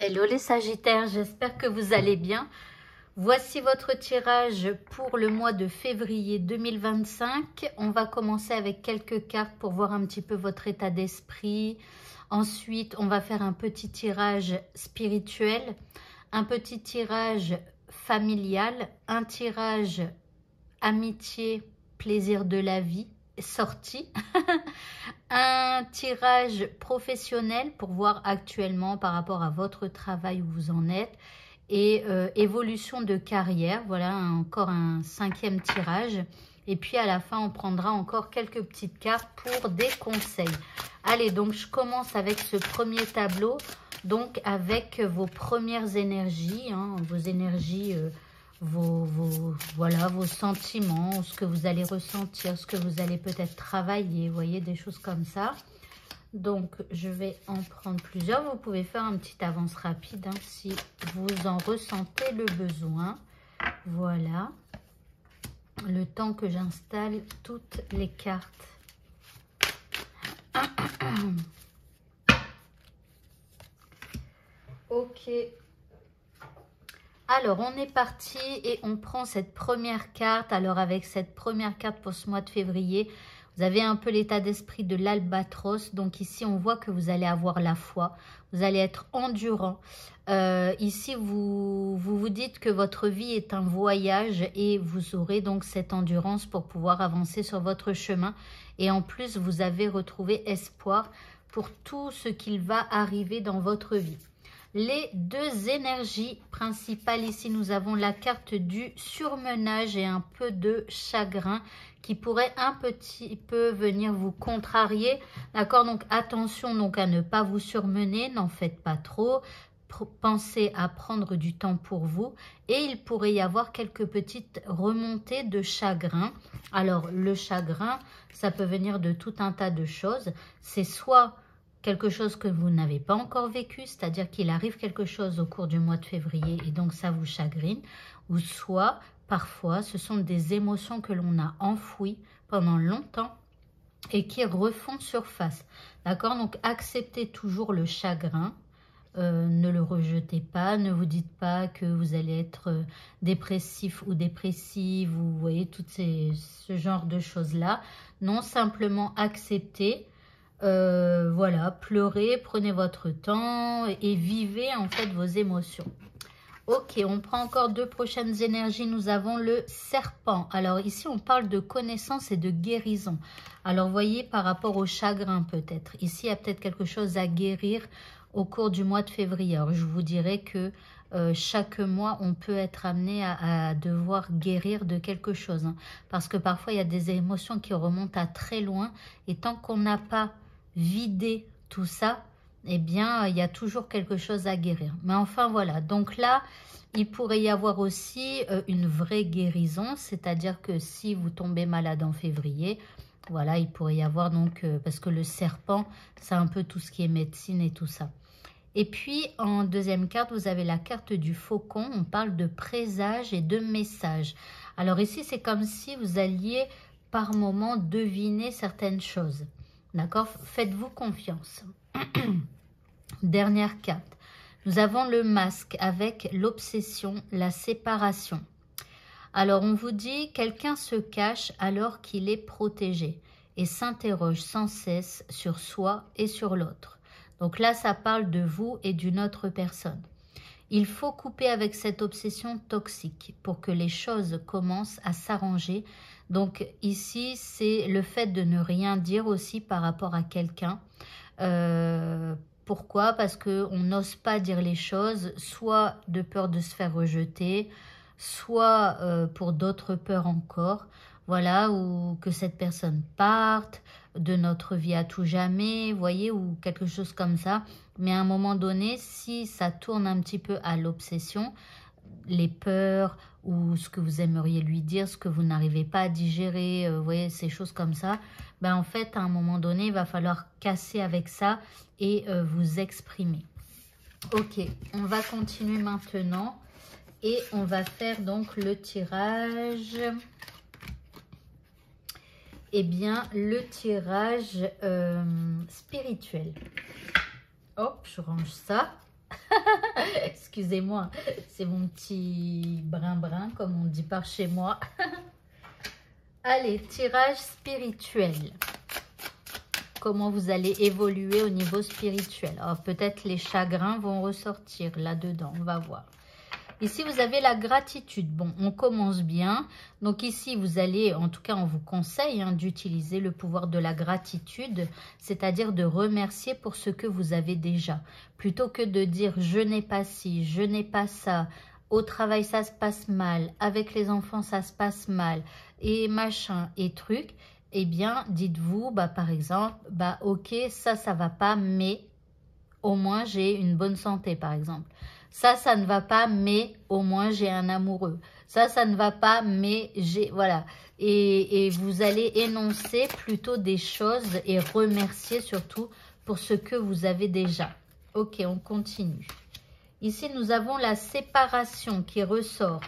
Hello les Sagittaires, j'espère que vous allez bien. Voici votre tirage pour le mois de février 2025. On va commencer avec quelques cartes pour voir un petit peu votre état d'esprit. Ensuite, on va faire un petit tirage spirituel, un petit tirage familial, un tirage amitié, plaisir de la vie, sortie. Un tirage professionnel pour voir actuellement par rapport à votre travail où vous en êtes et évolution de carrière. Voilà, encore un 5e tirage. Et puis à la fin, on prendra encore quelques petites cartes pour des conseils. Allez, donc je commence avec ce premier tableau, donc avec vos premières énergies, hein, vos énergies, voilà, vos sentiments, ce que vous allez ressentir, ce que vous allez peut-être travailler, vous voyez, des choses comme ça. Donc, je vais en prendre plusieurs. Vous pouvez faire une petite avance rapide hein, si vous en ressentez le besoin. Voilà. Le temps que j'installe toutes les cartes. Ok. Alors, on est parti et on prend cette première carte. Alors, avec cette première carte pour ce mois de février, vous avez un peu l'état d'esprit de l'albatros. Donc, ici, on voit que vous allez avoir la foi. Vous allez être endurant. Ici, vous dites que votre vie est un voyage et vous aurez donc cette endurance pour pouvoir avancer sur votre chemin. Et en plus, vous avez retrouvé espoir pour tout ce qu'il va arriver dans votre vie. Les deux énergies principales, ici nous avons la carte du surmenage et un peu de chagrin qui pourrait un petit peu venir vous contrarier. D'accord, donc attention donc à ne pas vous surmener, n'en faites pas trop. Pensez à prendre du temps pour vous et il pourrait y avoir quelques petites remontées de chagrin. Alors le chagrin, ça peut venir de tout un tas de choses. C'est soit quelque chose que vous n'avez pas encore vécu, c'est-à-dire qu'il arrive quelque chose au cours du mois de février et donc ça vous chagrine, ou soit parfois ce sont des émotions que l'on a enfouies pendant longtemps et qui refont surface. D'accord, donc acceptez toujours le chagrin, ne le rejetez pas, ne vous dites pas que vous allez être dépressif ou dépressive, ou vous voyez tout ce genre de choses-là. Non, simplement acceptez. Voilà, pleurez, prenez votre temps et vivez en fait vos émotions. Ok, on prend encore deux prochaines énergies. Nous avons le serpent. Alors ici, on parle de connaissance et de guérison. Alors, voyez, par rapport au chagrin peut-être. Ici, il y a peut-être quelque chose à guérir au cours du mois de février. Alors, je vous dirais que chaque mois, on peut être amené à devoir guérir de quelque chose. Hein, parce que parfois, il y a des émotions qui remontent à très loin. Et tant qu'on n'a pas vidé tout ça, eh bien, il y a toujours quelque chose à guérir. Mais enfin, voilà. Donc là, il pourrait y avoir aussi une vraie guérison. C'est-à-dire que si vous tombez malade en février, voilà, il pourrait y avoir donc... parce que le serpent, c'est un peu tout ce qui est médecine et tout ça. Et puis, en deuxième carte, vous avez la carte du faucon. On parle de présage et de message. Alors ici, c'est comme si vous alliez par moment deviner certaines choses. D'accord? Faites-vous confiance. Dernière carte. Nous avons le masque avec l'obsession, la séparation. Alors, on vous dit, quelqu'un se cache alors qu'il est protégé et s'interroge sans cesse sur soi et sur l'autre. Donc là, ça parle de vous et d'une autre personne. Il faut couper avec cette obsession toxique pour que les choses commencent à s'arranger. Donc ici, c'est le fait de ne rien dire aussi par rapport à quelqu'un. Pourquoi? Parce qu'on n'ose pas dire les choses, soit de peur de se faire rejeter, soit pour d'autres peurs encore. Voilà, ou que cette personne parte de notre vie à tout jamais, vous voyez, ou quelque chose comme ça. Mais à un moment donné, si ça tourne un petit peu à l'obsession, les peurs ou ce que vous aimeriez lui dire, ce que vous n'arrivez pas à digérer, vous voyez, ces choses comme ça, ben en fait, à un moment donné, il va falloir casser avec ça et vous exprimer. Ok, on va continuer maintenant et on va faire donc le tirage... Eh bien, le tirage spirituel. Hop, je range ça. Excusez-moi, c'est mon petit brin-brin, comme on dit par chez moi. Allez, tirage spirituel. Comment vous allez évoluer au niveau spirituel. Alors, peut-être les chagrins vont ressortir là-dedans, on va voir. Ici, vous avez la gratitude. Bon, on commence bien. Donc ici, vous allez, en tout cas, on vous conseille d'utiliser le pouvoir de la gratitude, c'est-à-dire de remercier pour ce que vous avez déjà. Plutôt que de dire « je n'ai pas ci, je n'ai pas ça », au travail, ça se passe mal, avec les enfants, ça se passe mal, et machin, et truc, eh bien, dites-vous, par exemple, ok, ça va pas, mais au moins, j'ai une bonne santé, par exemple. Ça ne va pas, mais au moins j'ai un amoureux. Ça ne va pas, mais j'ai... Voilà. Et vous allez énoncer plutôt des choses et remercier surtout pour ce que vous avez déjà. Ok, on continue. Ici, nous avons la séparation qui ressort.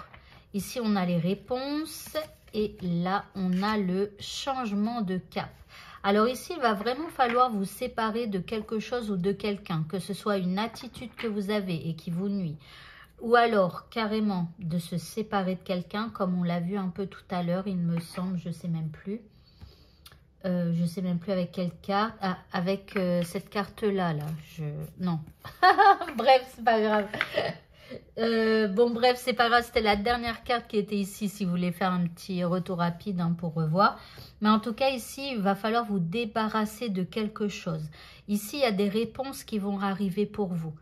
Ici, on a les réponses. Et là, on a le changement de cap. Alors ici, il va vraiment falloir vous séparer de quelque chose ou de quelqu'un, que ce soit une attitude que vous avez et qui vous nuit, ou alors carrément de se séparer de quelqu'un, comme on l'a vu un peu tout à l'heure, il me semble, je ne sais même plus. Je ne sais même plus avec quelle carte. Ah, avec cette carte-là, là. Non. Bref, c'est pas grave. Bon, bref, c'est pas grave, c'était la dernière carte qui était ici, si vous voulez faire un petit retour rapide pour revoir. Mais en tout cas, ici, il va falloir vous débarrasser de quelque chose. Ici, il y a des réponses qui vont arriver pour vous.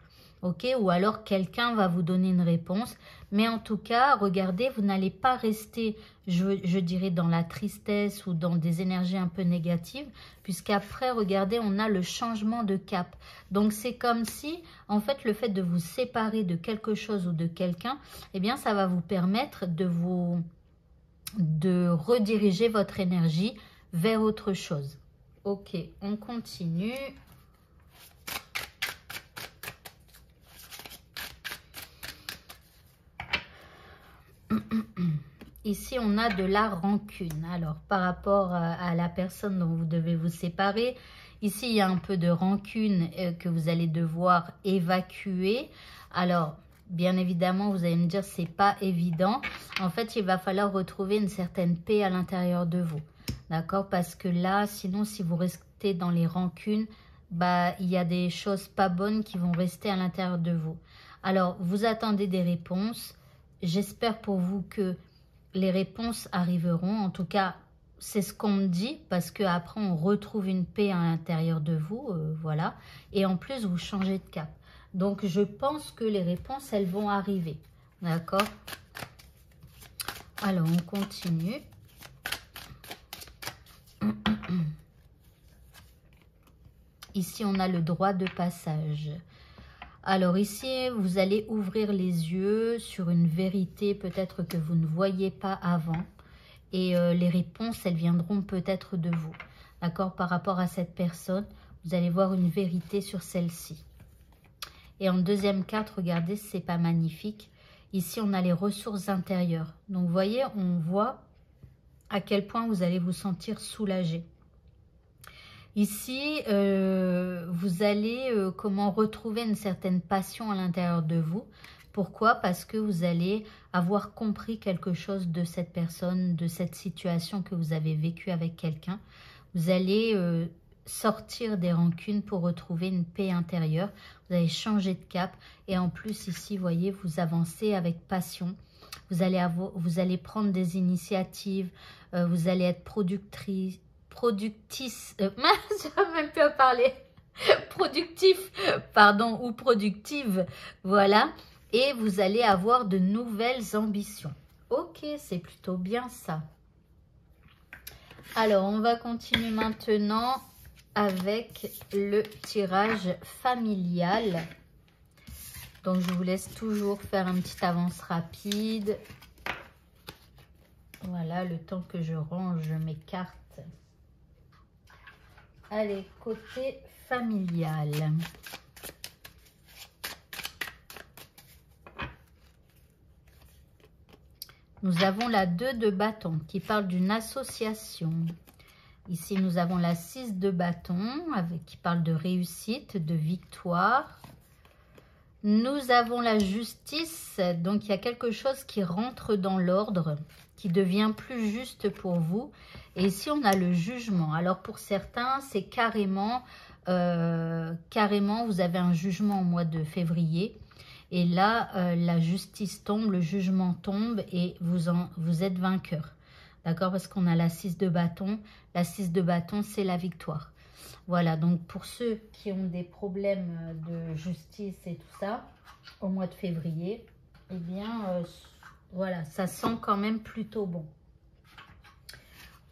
Ok, ou alors quelqu'un va vous donner une réponse. Mais en tout cas, regardez, vous n'allez pas rester, je dirais, dans la tristesse ou dans des énergies un peu négatives. Puisqu'après, regardez, on a le changement de cap. Donc, c'est comme si, en fait, le fait de vous séparer de quelque chose ou de quelqu'un, eh bien, ça va vous permettre de rediriger votre énergie vers autre chose. Ok, on continue. Ici, on a de la rancune. Alors, par rapport à la personne dont vous devez vous séparer, ici, il y a un peu de rancune que vous allez devoir évacuer. Alors, bien évidemment, vous allez me dire, c'est pas évident. En fait, il va falloir retrouver une certaine paix à l'intérieur de vous. D'accord? Parce que là, sinon, si vous restez dans les rancunes, il y a des choses pas bonnes qui vont rester à l'intérieur de vous. Alors, vous attendez des réponses. J'espère pour vous que les réponses arriveront. En tout cas, c'est ce qu'on me dit, parce qu'après, on retrouve une paix à l'intérieur de vous. Voilà. Et en plus, vous changez de cap. Donc, je pense que les réponses, elles vont arriver. D'accord? Alors, on continue. Ici, on a le droit de passage. Alors ici, vous allez ouvrir les yeux sur une vérité peut-être que vous ne voyiez pas avant. Et les réponses, elles viendront peut-être de vous. D'accord? Par rapport à cette personne, vous allez voir une vérité sur celle-ci. Et en deuxième carte, regardez, c'est pas magnifique. Ici, on a les ressources intérieures. Donc, vous voyez, on voit à quel point vous allez vous sentir soulagé. Ici, vous allez retrouver une certaine passion à l'intérieur de vous. Pourquoi? Parce que vous allez avoir compris quelque chose de cette personne, de cette situation que vous avez vécue avec quelqu'un. Vous allez sortir des rancunes pour retrouver une paix intérieure. Vous allez changer de cap. Et en plus, ici, vous voyez, vous avancez avec passion. Vous allez prendre des initiatives. Vous allez être productif, je même plus à parler, productif, pardon, ou productive, voilà, et vous allez avoir de nouvelles ambitions. Ok, c'est plutôt bien ça. Alors, on va continuer maintenant avec le tirage familial. Donc, je vous laisse toujours faire une petite avance rapide. Voilà, le temps que je range mes cartes. Allez, côté familial. Nous avons la 2 de bâton qui parle d'une association. Ici, nous avons la 6 de bâton qui parle de réussite, de victoire. Nous avons la justice, donc il y a quelque chose qui rentre dans l'ordre, qui devient plus juste pour vous. Et ici, on a le jugement. Alors, pour certains, c'est carrément, vous avez un jugement au mois de février. Et là, la justice tombe, le jugement tombe et vous êtes vainqueur. D'accord? Parce qu'on a la 6 de bâton. La 6 de bâton, c'est la victoire. Voilà, donc pour ceux qui ont des problèmes de justice et tout ça, au mois de février, eh bien, voilà, ça sent quand même plutôt bon.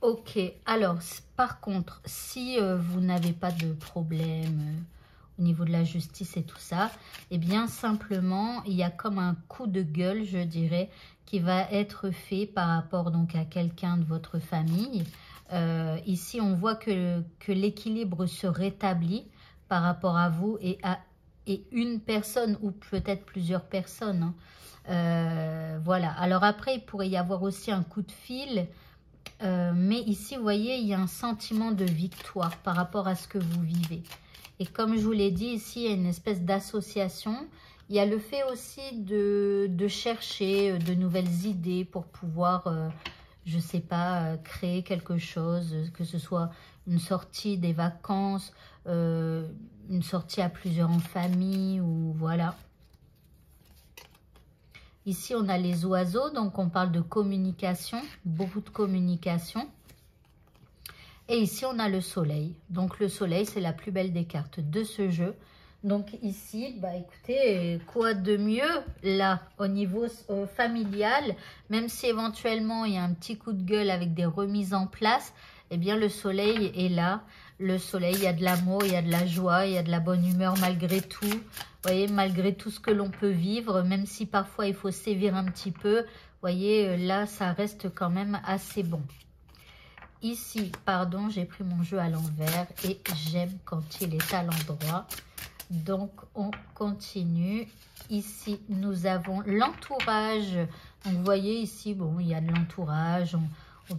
Ok, alors, par contre, si vous n'avez pas de problème au niveau de la justice et tout ça, eh bien, simplement, il y a comme un coup de gueule, je dirais, qui va être fait par rapport donc à quelqu'un de votre famille. Ici, on voit que l'équilibre se rétablit par rapport à vous et une personne ou peut-être plusieurs personnes. Hein. Voilà. Alors après, il pourrait y avoir aussi un coup de fil. Mais ici, vous voyez, il y a un sentiment de victoire par rapport à ce que vous vivez. Et comme je vous l'ai dit, ici, il y a une espèce d'association. Il y a le fait aussi de chercher de nouvelles idées pour pouvoir... je ne sais pas, créer quelque chose, que ce soit une sortie, des vacances, une sortie à plusieurs en famille, ou voilà. Ici, on a les oiseaux, donc on parle de communication, beaucoup de communication. Et ici, on a le soleil. Donc, le soleil, c'est la plus belle des cartes de ce jeu. Donc ici, bah écoutez, quoi de mieux là au niveau familial, même si éventuellement il y a un petit coup de gueule avec des remises en place, eh bien le soleil est là. Le soleil, il y a de l'amour, il y a de la joie, il y a de la bonne humeur malgré tout. Vous voyez, malgré tout ce que l'on peut vivre, même si parfois il faut sévir un petit peu, vous voyez, là ça reste quand même assez bon. Ici, pardon, j'ai pris mon jeu à l'envers et j'aime quand il est à l'endroit. Donc, on continue. Ici, nous avons l'entourage. Donc, vous voyez ici, bon, il y a de l'entourage.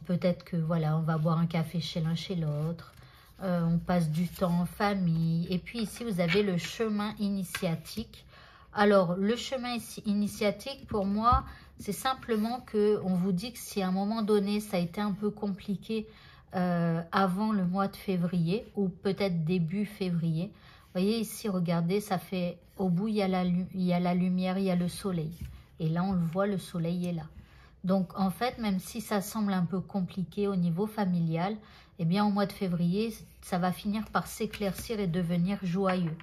Peut-être que, voilà, on va boire un café chez l'un, chez l'autre. On passe du temps en famille. Et puis, ici, vous avez le chemin initiatique. Alors, le chemin initiatique, pour moi, c'est simplement qu'on vous dit que si à un moment donné, ça a été un peu compliqué avant le mois de février ou peut-être début février, vous voyez ici, regardez, ça fait au bout, il y a la lumière, il y a le soleil. Et là, on le voit, le soleil est là. Donc, en fait, même si ça semble un peu compliqué au niveau familial, eh bien, au mois de février, ça va finir par s'éclaircir et devenir joyeux.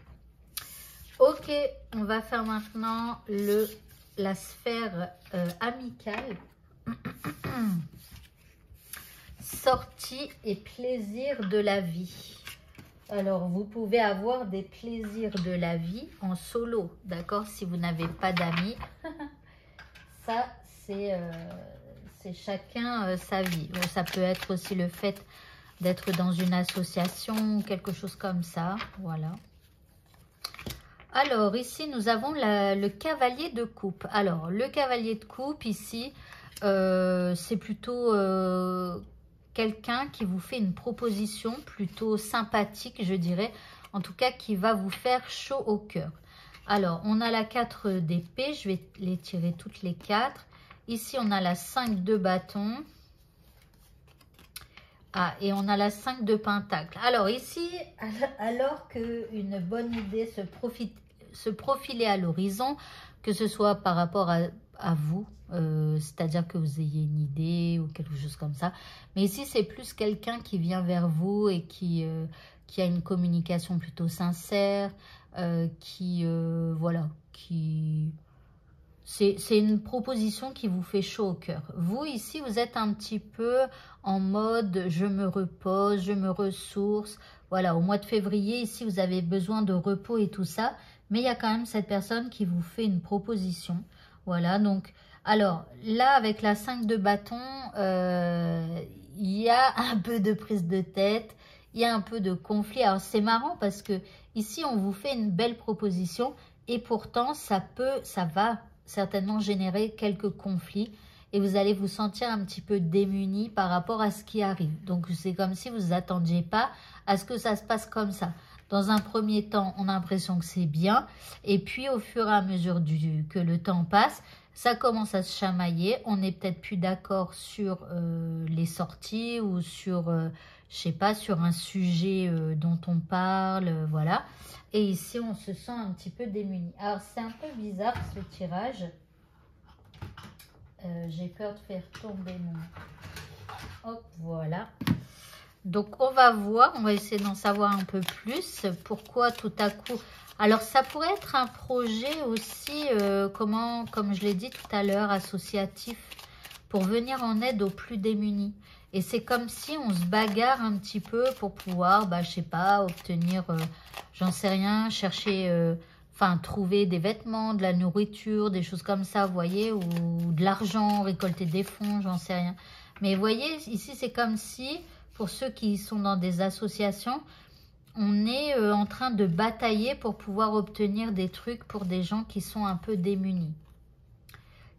Ok, on va faire maintenant la sphère amicale. Sortie et plaisir de la vie. Alors, vous pouvez avoir des plaisirs de la vie en solo, d'accord? Si vous n'avez pas d'amis, ça, c'est chacun sa vie. Bon, ça peut être aussi le fait d'être dans une association, quelque chose comme ça, voilà. Alors, ici, nous avons le cavalier de coupe. Alors, le cavalier de coupe, ici, c'est plutôt... quelqu'un qui vous fait une proposition plutôt sympathique, je dirais, en tout cas qui va vous faire chaud au cœur. Alors, on a la 4 d'épée, je vais les tirer toutes les 4. Ici, on a la 5 de bâton. Ah, et on a la 5 de pentacle. Alors ici, alors qu'une bonne idée se profilait à l'horizon, que ce soit par rapport à vous, c'est-à-dire que vous ayez une idée ou quelque chose comme ça. Mais ici, c'est plus quelqu'un qui vient vers vous et qui a une communication plutôt sincère, voilà, c'est une proposition qui vous fait chaud au cœur. Vous, ici, vous êtes un petit peu en mode « je me repose, je me ressource ». Voilà, au mois de février, ici, vous avez besoin de repos et tout ça. Mais il y a quand même cette personne qui vous fait une proposition. Voilà, donc, alors, là, avec la 5 de bâton, il y a un peu de prise de tête, il y a un peu de conflit. Alors, c'est marrant parce que ici, on vous fait une belle proposition et pourtant, ça va certainement générer quelques conflits et vous allez vous sentir un petit peu démuni par rapport à ce qui arrive. Donc, c'est comme si vous ne attendiez pas à ce que ça se passe comme ça. Dans un premier temps, on a l'impression que c'est bien. Et puis, au fur et à mesure que le temps passe, ça commence à se chamailler. On n'est peut-être plus d'accord sur les sorties ou sur, je sais pas, sur un sujet dont on parle, voilà. Et ici, on se sent un petit peu démuni. Alors, c'est un peu bizarre ce tirage. J'ai peur de faire tomber mon... Hop, voilà. Donc, on va voir, on va essayer d'en savoir un peu plus. Pourquoi tout à coup... Alors, ça pourrait être un projet aussi, comme je l'ai dit tout à l'heure, associatif, pour venir en aide aux plus démunis. Et c'est comme si on se bagarre un petit peu pour pouvoir, je sais pas, obtenir, j'en sais rien, chercher, trouver des vêtements, de la nourriture, des choses comme ça, vous voyez, ou de l'argent, récolter des fonds, j'en sais rien. Mais vous voyez, ici, c'est comme si... Pour ceux qui sont dans des associations, on est en train de batailler pour pouvoir obtenir des trucs pour des gens qui sont un peu démunis.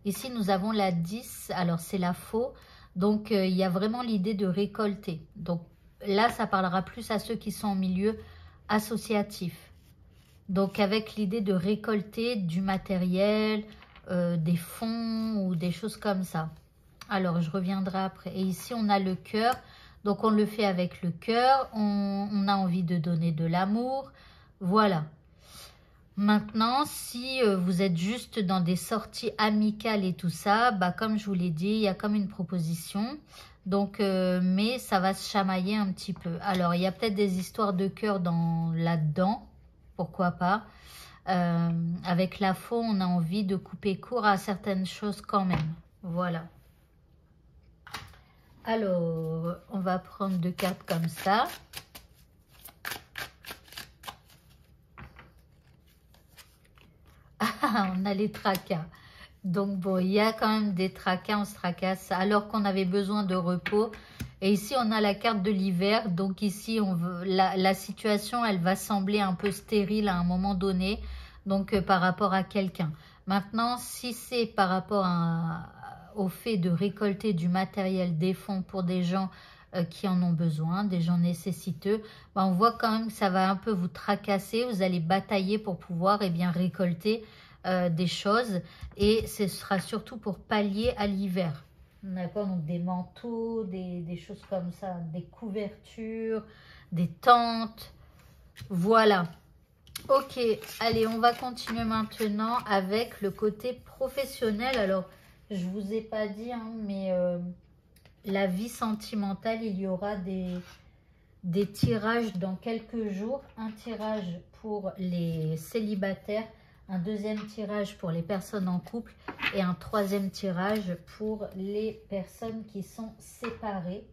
Ici, nous avons la 10. Alors, c'est la faux. Donc, il y a vraiment l'idée de récolter. Donc, là, ça parlera plus à ceux qui sont en milieu associatif. Donc, avec l'idée de récolter du matériel, des fonds ou des choses comme ça. Alors, je reviendrai après. Et ici, on a le cœur. Donc, on le fait avec le cœur. On a envie de donner de l'amour. Voilà. Maintenant, si vous êtes juste dans des sorties amicales et tout ça, comme je vous l'ai dit, il y a comme une proposition. Donc, mais ça va se chamailler un petit peu. Alors, il y a peut-être des histoires de cœur là-dedans. Pourquoi pas. Avec la faux, on a envie de couper court à certaines choses quand même. Voilà. Alors, on va prendre 2 cartes comme ça. Ah, on a les tracas. Donc, bon, il y a quand même des tracas, on se tracasse alors qu'on avait besoin de repos. Et ici, on a la carte de l'hiver. Donc, ici, la situation, elle va sembler un peu stérile à un moment donné. Donc, par rapport à quelqu'un. Maintenant, si c'est par rapport au fait de récolter du matériel, des fonds pour des gens qui en ont besoin, des gens nécessiteux, on voit quand même que ça va un peu vous tracasser. Vous allez batailler pour pouvoir récolter des choses. Et ce sera surtout pour pallier à l'hiver. D'accord, donc des manteaux, des choses comme ça, des couvertures, des tentes. Voilà. Ok, allez, on va continuer maintenant avec le côté professionnel. Alors, je vous ai pas dit, mais la vie sentimentale, il y aura des tirages dans quelques jours. Un tirage pour les célibataires, un deuxième tirage pour les personnes en couple et un troisième tirage pour les personnes qui sont séparées.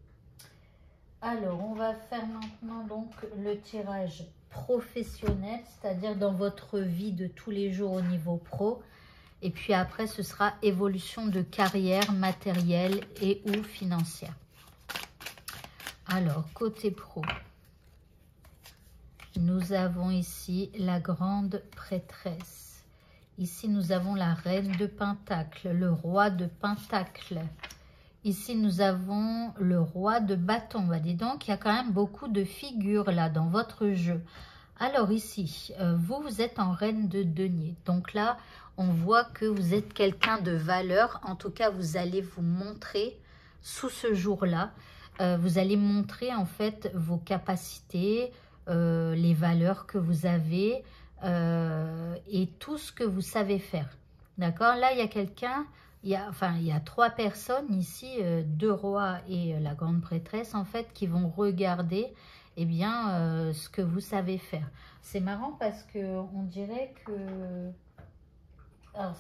Alors, on va faire maintenant donc le tirage professionnel, c'est-à-dire dans votre vie de tous les jours au niveau pro. Et puis après, ce sera évolution de carrière matérielle et ou financière. Alors, côté pro, nous avons ici la grande prêtresse. Ici, nous avons la reine de Pentacle, le roi de Pentacle. Ici, nous avons le roi de bâton. Dis donc, il y a quand même beaucoup de figures là dans votre jeu. Alors ici, vous êtes en reine de denier. Donc là, on voit que vous êtes quelqu'un de valeur. En tout cas, vous allez vous montrer sous ce jour-là. Vous allez montrer en fait vos capacités, les valeurs que vous avez et tout ce que vous savez faire. D'accord? Là, il y a quelqu'un... il y a 3 personnes ici, 2 rois et la grande prêtresse, en fait, qui vont regarder ce que vous savez faire. C'est marrant parce que on dirait que... Alors,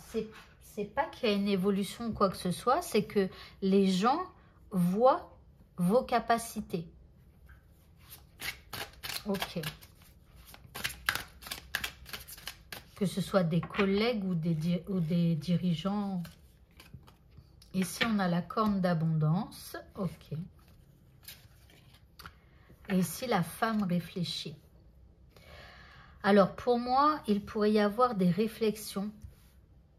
c'est pas qu'il y a une évolution ou quoi que ce soit, c'est que les gens voient vos capacités. Ok. Que ce soit des collègues ou des dirigeants... Ici, on a la corne d'abondance. Ok. Et ici, la femme réfléchit. Alors, pour moi, il pourrait y avoir des réflexions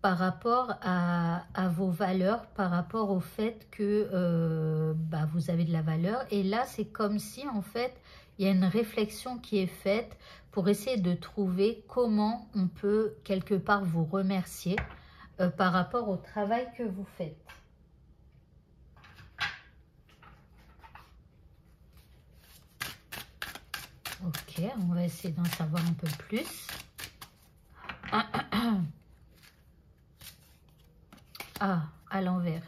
par rapport à vos valeurs, par rapport au fait que vous avez de la valeur. Et là, c'est comme si, en fait, il y a une réflexion qui est faite pour essayer de trouver comment on peut quelque part vous remercier par rapport au travail que vous faites. Ok, on va essayer d'en savoir un peu plus. Ah, à l'envers.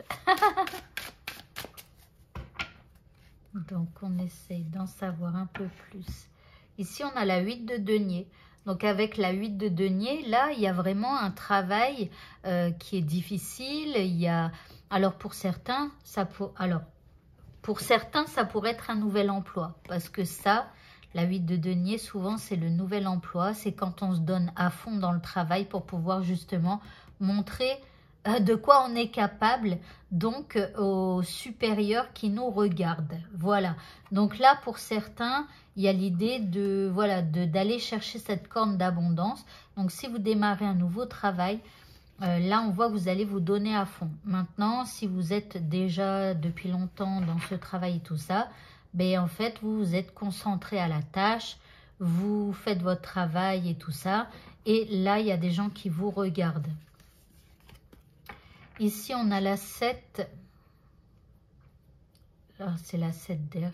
Donc, on essaye d'en savoir un peu plus. Ici, on a la 8 de denier. Donc, avec la 8 de denier, là, il y a vraiment un travail qui est difficile. Il y a... Alors, pour certains, ça pourrait être un nouvel emploi. Parce que ça, la 8 de denier, souvent, c'est le nouvel emploi. C'est quand on se donne à fond dans le travail pour pouvoir justement montrer de quoi on est capable, donc aux supérieurs qui nous regardent. Voilà. Donc là, pour certains, il y a l'idée de voilà d'aller chercher cette corne d'abondance. Donc si vous démarrez un nouveau travail, là on voit que vous allez vous donner à fond. Maintenant, si vous êtes déjà depuis longtemps dans ce travail et tout ça, ben en fait vous vous êtes concentré à la tâche, vous faites votre travail et tout ça, et là il y a des gens qui vous regardent. Ici, on a la 7. Là, c'est la 7 d'air.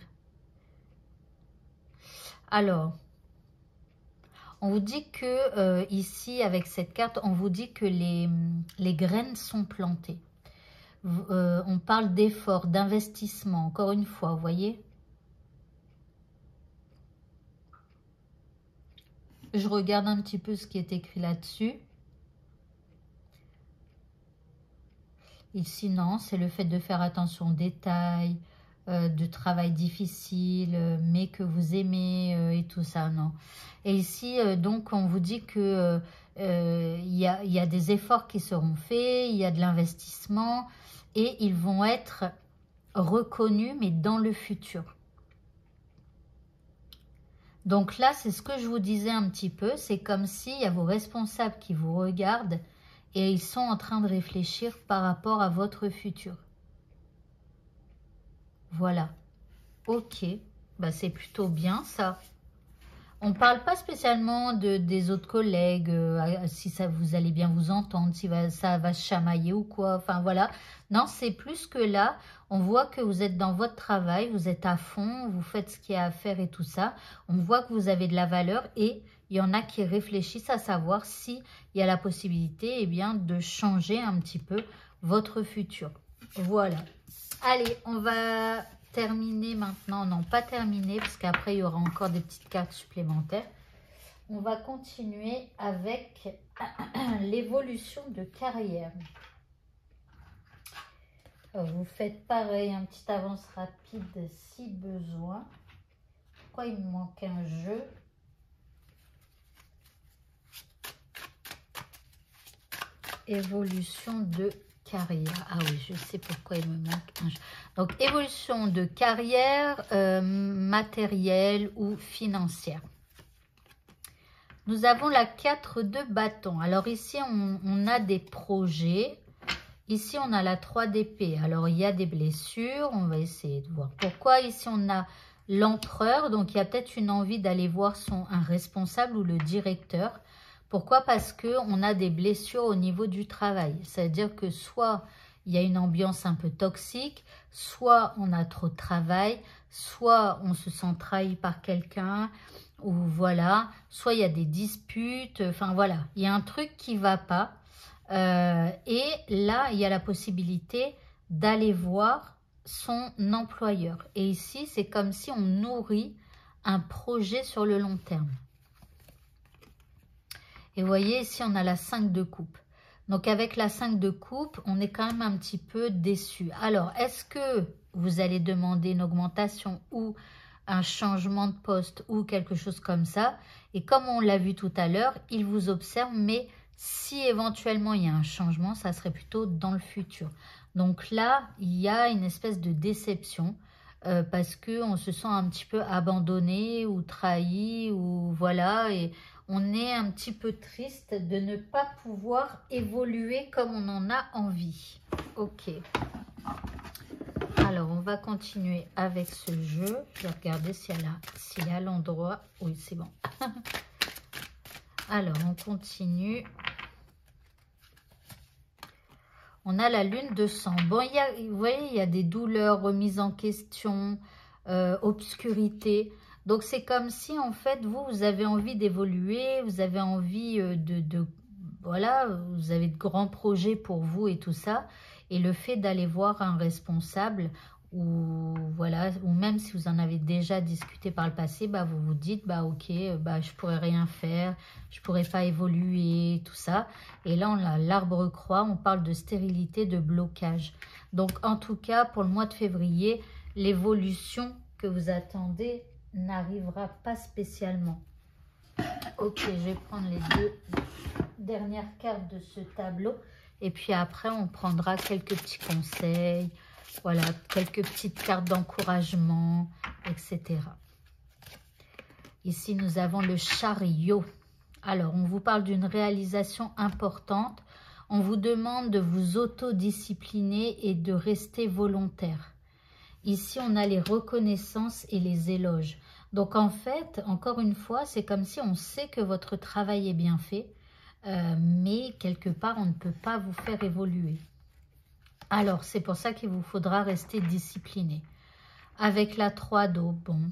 Alors, on vous dit que ici, avec cette carte, on vous dit que les graines sont plantées. On parle d'effort, d'investissement, encore une fois, vous voyez? Je regarde un petit peu ce qui est écrit là-dessus. Ici, non, c'est le fait de faire attention aux détails, de travail difficile, mais que vous aimez et tout ça, non. Et ici, donc, on vous dit que il y a des efforts qui seront faits, il y a de l'investissement, et ils vont être reconnus, mais dans le futur. Donc là, c'est ce que je vous disais un petit peu, c'est comme s'il y a vos responsables qui vous regardent, et ils sont en train de réfléchir par rapport à votre futur. Voilà. Ok. Bah, c'est plutôt bien ça. On ne parle pas spécialement des autres collègues, si ça vous allez bien vous entendre, si ça va se chamailler ou quoi. Enfin voilà. Non, c'est plus que là. On voit que vous êtes dans votre travail, vous êtes à fond, vous faites ce qu'il y a à faire et tout ça. On voit que vous avez de la valeur et il y en a qui réfléchissent à savoir s'il y a la possibilité de changer un petit peu votre futur. Voilà. Allez, on va terminer maintenant. Non, pas terminer, parce qu'après, il y aura encore des petites cartes supplémentaires. On va continuer avec l'évolution de carrière. Vous faites pareil, un petit avance rapide si besoin. Pourquoi il me manque un jeu? Évolution de carrière. Ah oui, je sais pourquoi il me manque un jeu. Donc, évolution de carrière matérielle ou financière. Nous avons la 4 de bâton. Alors ici, on a des projets. Ici, on a la 3 d'épée. Alors, il y a des blessures. On va essayer de voir pourquoi. Ici, on a l'empereur. Donc, il y a peut-être une envie d'aller voir un responsable ou le directeur. Pourquoi? Parce qu'on a des blessures au niveau du travail. C'est-à-dire que soit il y a une ambiance un peu toxique, soit on a trop de travail, soit on se sent trahi par quelqu'un, ou voilà, soit il y a des disputes. Enfin, voilà, il y a un truc qui ne va pas. Et là, il y a la possibilité d'aller voir son employeur. Et ici, c'est comme si on nourrit un projet sur le long terme. Et vous voyez, ici, on a la 5 de coupe. Donc, avec la 5 de coupe, on est quand même un petit peu déçu. Alors, est-ce que vous allez demander une augmentation ou un changement de poste ou quelque chose comme ça? Et comme on l'a vu tout à l'heure, il vous observe, mais si éventuellement il y a un changement, ça serait plutôt dans le futur. Donc là, il y a une espèce de déception parce qu'on se sent un petit peu abandonné ou trahi ou voilà. Et on est un petit peu triste de ne pas pouvoir évoluer comme on en a envie. Ok. Alors, on va continuer avec ce jeu. Je vais regarder s'il y a l'endroit. Oui, c'est bon. Alors, on continue. On a la lune de sang. Bon, vous voyez, il y a des douleurs, remises en question, obscurité. Donc, c'est comme si, en fait, vous avez envie d'évoluer, vous avez envie voilà, vous avez de grands projets pour vous et tout ça. Et le fait d'aller voir un responsable, ou voilà, ou même si vous en avez déjà discuté par le passé, bah, vous vous dites, bah ok, bah, je pourrais rien faire, je pourrais pas évoluer, tout ça. Et là, on a l'arbre croix, on parle de stérilité, de blocage. Donc, en tout cas, pour le mois de février, l'évolution que vous attendez n'arrivera pas spécialement. Ok, je vais prendre les deux dernières cartes de ce tableau. Et puis après, on prendra quelques petits conseils. Voilà, quelques petites cartes d'encouragement, etc. Ici, nous avons le chariot. Alors, on vous parle d'une réalisation importante. On vous demande de vous autodiscipliner et de rester volontaire. Ici, on a les reconnaissances et les éloges. Donc, en fait, encore une fois, c'est comme si on sait que votre travail est bien fait, mais quelque part, on ne peut pas vous faire évoluer. Alors, c'est pour ça qu'il vous faudra rester discipliné. Avec la 3 d'eau, bon.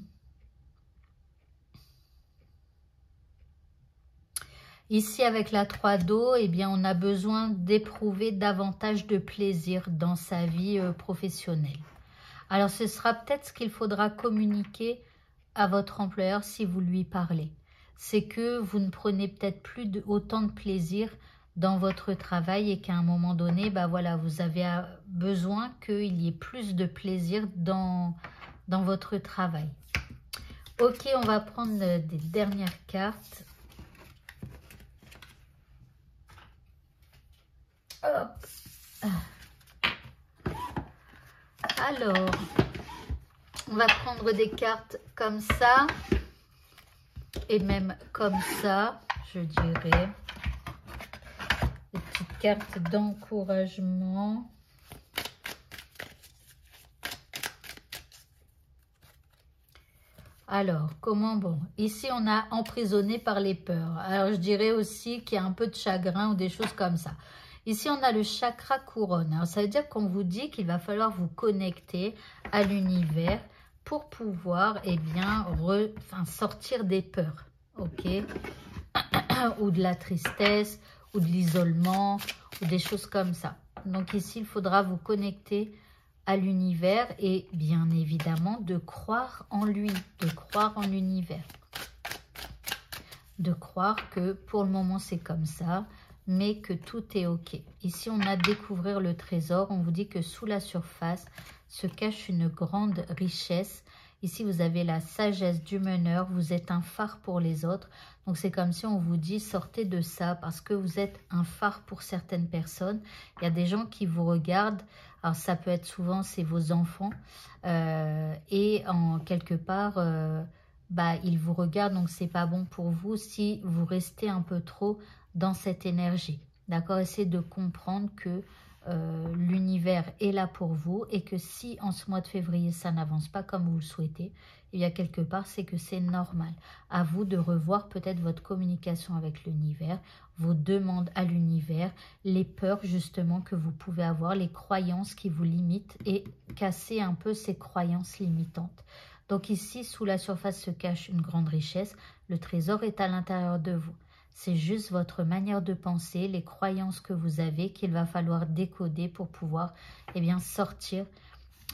Ici, avec la 3 d'eau, eh bien, on a besoin d'éprouver davantage de plaisir dans sa vie professionnelle. Alors, ce sera peut-être ce qu'il faudra communiquer à votre employeur si vous lui parlez. C'est que vous ne prenez peut-être plus autant de plaisir dans votre travail et qu'à un moment donné, bah voilà, vous avez besoin qu'il y ait plus de plaisir dans votre travail. Ok, on va prendre des dernières cartes. Hop. Alors, on va prendre des cartes comme ça et même comme ça, je dirais. Des petites cartes d'encouragement. Alors, comment bon? Ici, on a emprisonné par les peurs. Alors, je dirais aussi qu'il y a un peu de chagrin ou des choses comme ça. Ici, on a le chakra couronne. Alors, ça veut dire qu'on vous dit qu'il va falloir vous connecter à l'univers pour pouvoir, eh bien, sortir des peurs, ok? Ou de la tristesse, ou de l'isolement, ou des choses comme ça. Donc ici, il faudra vous connecter à l'univers et bien évidemment de croire en lui, de croire en l'univers. De croire que pour le moment, c'est comme ça, mais que tout est ok. Ici, on a découvrir le trésor. On vous dit que sous la surface se cache une grande richesse. Ici, vous avez la sagesse du meneur. Vous êtes un phare pour les autres. Donc, c'est comme si on vous dit, sortez de ça parce que vous êtes un phare pour certaines personnes. Il y a des gens qui vous regardent. Alors, ça peut être souvent, c'est vos enfants. Et en quelque part, bah, ils vous regardent. Donc, c'est pas bon pour vous si vous restez un peu trop dans cette énergie. D'accord? Essayez de comprendre que l'univers est là pour vous et que si en ce mois de février ça n'avance pas comme vous le souhaitez, il y a quelque part c'est que c'est normal. À vous de revoir peut-être votre communication avec l'univers, vos demandes à l'univers, les peurs justement que vous pouvez avoir, les croyances qui vous limitent et casser un peu ces croyances limitantes. Donc ici, sous la surface se cache une grande richesse. Le trésor est à l'intérieur de vous. C'est juste votre manière de penser, les croyances que vous avez qu'il va falloir décoder pour pouvoir bien, sortir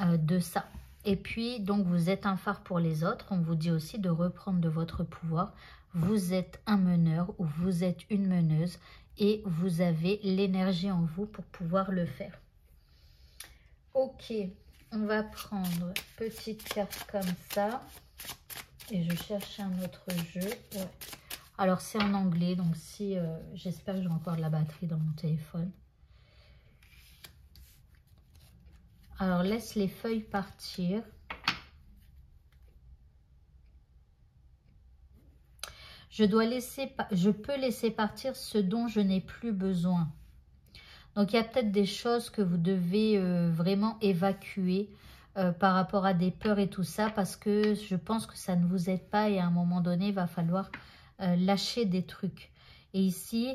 de ça. Et puis, donc, vous êtes un phare pour les autres. On vous dit aussi de reprendre de votre pouvoir. Vous êtes un meneur ou vous êtes une meneuse et vous avez l'énergie en vous pour pouvoir le faire. Ok, on va prendre petite carte comme ça. Et je cherche un autre jeu. Ouais. Alors, c'est en anglais, donc si j'espère que j'ai encore de la batterie dans mon téléphone. Alors, laisse les feuilles partir. Je peux laisser partir ce dont je n'ai plus besoin. Donc, il y a peut-être des choses que vous devez vraiment évacuer par rapport à des peurs et tout ça, parce que je pense que ça ne vous aide pas et à un moment donné, il va falloir lâcher des trucs. Et ici,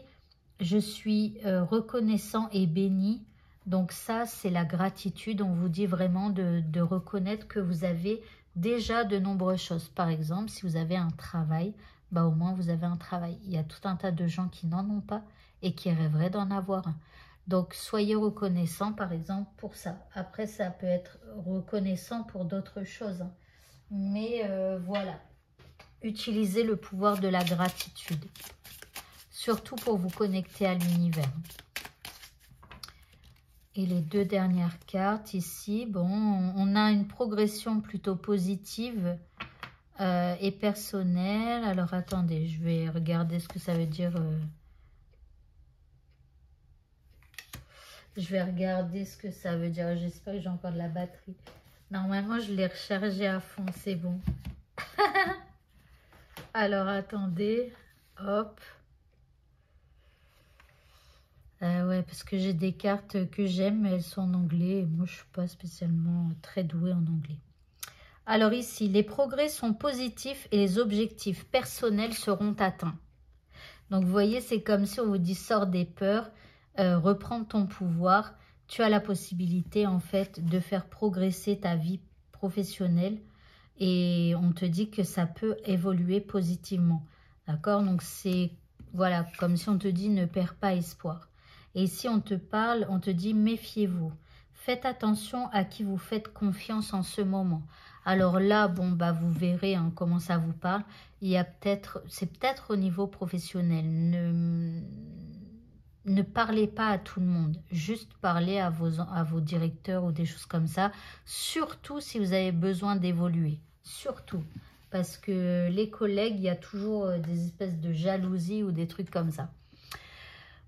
je suis reconnaissant et béni. Donc ça, c'est la gratitude. On vous dit vraiment de reconnaître que vous avez déjà de nombreuses choses. Par exemple, si vous avez un travail, bah au moins vous avez un travail. Il y a tout un tas de gens qui n'en ont pas et qui rêveraient d'en avoir un. Donc, soyez reconnaissant, par exemple, pour ça. Après, ça peut être reconnaissant pour d'autres choses. Hein. Mais voilà, utilisez le pouvoir de la gratitude. Surtout pour vous connecter à l'univers. Et les deux dernières cartes ici, bon, on a une progression plutôt positive et personnelle. Alors, attendez, je vais regarder ce que ça veut dire... Je vais regarder ce que ça veut dire. J'espère que j'ai encore de la batterie. Normalement, je l'ai rechargé à fond. C'est bon. Alors, attendez. Hop. Ouais, parce que j'ai des cartes que j'aime, mais elles sont en anglais. Et moi, je ne suis pas spécialement très douée en anglais. Alors ici, les progrès sont positifs et les objectifs personnels seront atteints. Donc, vous voyez, c'est comme si on vous dit « sors des peurs ». Reprendre ton pouvoir, tu as la possibilité en fait de faire progresser ta vie professionnelle et on te dit que ça peut évoluer positivement, d'accord? Donc c'est, voilà, comme si on te dit ne perds pas espoir. Et si on te parle, on te dit méfiez-vous, faites attention à qui vous faites confiance en ce moment. Alors là, bon, bah vous verrez hein, comment ça vous parle. Il y a peut-être, c'est peut-être au niveau professionnel. Ne parlez pas à tout le monde, juste parlez à vos directeurs ou des choses comme ça, surtout si vous avez besoin d'évoluer, surtout, parce que les collègues, il y a toujours des espèces de jalousie ou des trucs comme ça.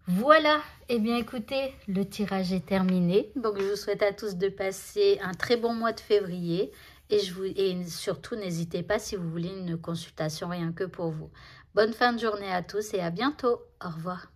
Voilà, et bien écoutez, le tirage est terminé, donc je vous souhaite à tous de passer un très bon mois de février, et surtout n'hésitez pas si vous voulez une consultation rien que pour vous. Bonne fin de journée à tous et à bientôt, au revoir.